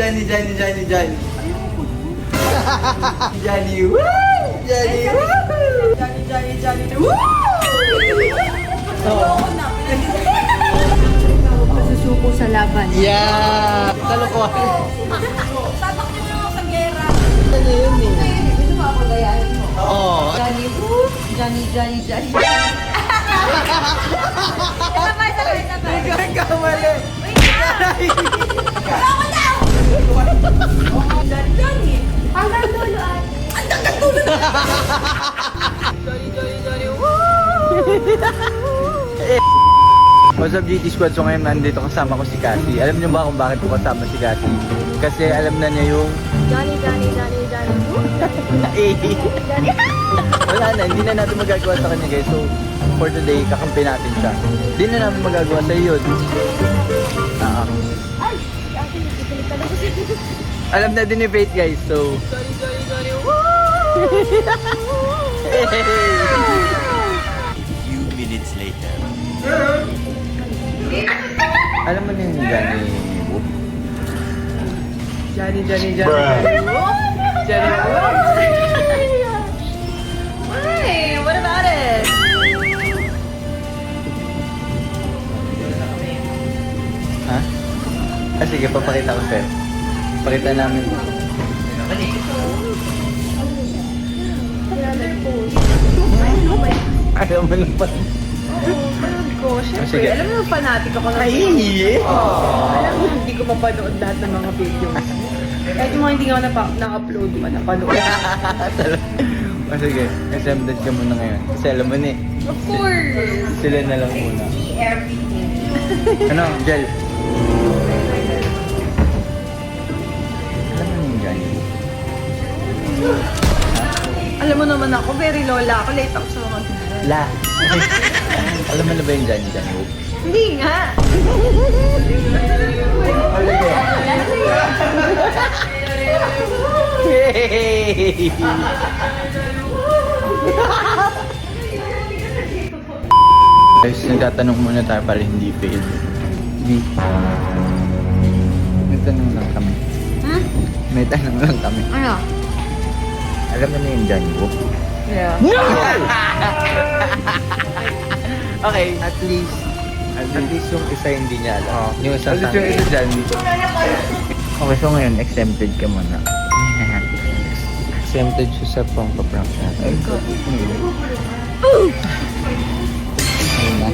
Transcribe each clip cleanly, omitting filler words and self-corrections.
Johnny, Johnny, Johnny, Johnny. Johnny, woo! Johnny, woo! Johnny, Johnny, Johnny, woo! Oh. Masusuko sa laban. Yeah! Kalokohan. Tatakit mo sa gera. Ano yun eh? Gusto mo ako gayahin mo? Oo. Johnny, woo! Johnny, Johnny, Johnny. Sabay, sabay, sabay. Kamali. Wait lang! Johnny, Johnny. Hanggang dulo ay. Hanggang dulo na! Johnny, Johnny, Johnny, woo! What's up GT Squad? So ngayon nandito kasama ko si Cassie. Alam niyo ba kung bakit ko kasama si Cassie? Kasi alam na niya yung Johnny, Johnny, Johnny, Johnny, woo! Johnny, wala na, hindi na natin magagawa sa kanya guys. So for today, kakampi natin siya. Hindi na namin magagawa sa iyo. ay! Ate, ipilit talaga si Tito. Alam na din ni Faith guys. So Johnny, Johnny, Johnny, woo! Few minutes later. alam mo na yung Johnny Whoop? Johnny, Johnny, Johnny, woo! Johnny, woo! Hey, what about it? Ha? Ah, sige, papakita ko sa'yo. Pakita namin. Ayaw mo lang pa. Ko, Sige. syempre, alam mo, fanatic ako ng Alam mo, hindi ko mapanood lahat ng mga videos. Kahit yung mga hindi nga na-upload mo, napanood. O sige, exempted ka muna ngayon. Kasi alam mo na eh. Of course! Sila na lang muna. See everything. Ano, Jel? Alam mo na yung Johnny Whoop? Alam mo naman ako, very lola ako. Late ako sa mga La. Alam mo na ba yung Johnny Whoop? Hindi nga! Yay! Guys, nagtatanong muna tayo para hindi fail. Hindi. May tanong lang kami. Hmm? May tanong lang kami. Ano? Alam mo na yung Johnny Whoop? Yeah. Okay, at least yung isa hindi niya alam. Yung isa sa yung isa dyan. Okay, so ngayon, exempted ka muna. Exempted siya sa pang-prank natin. Ay, Ayun na.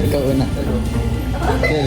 Ikaw una. Okay.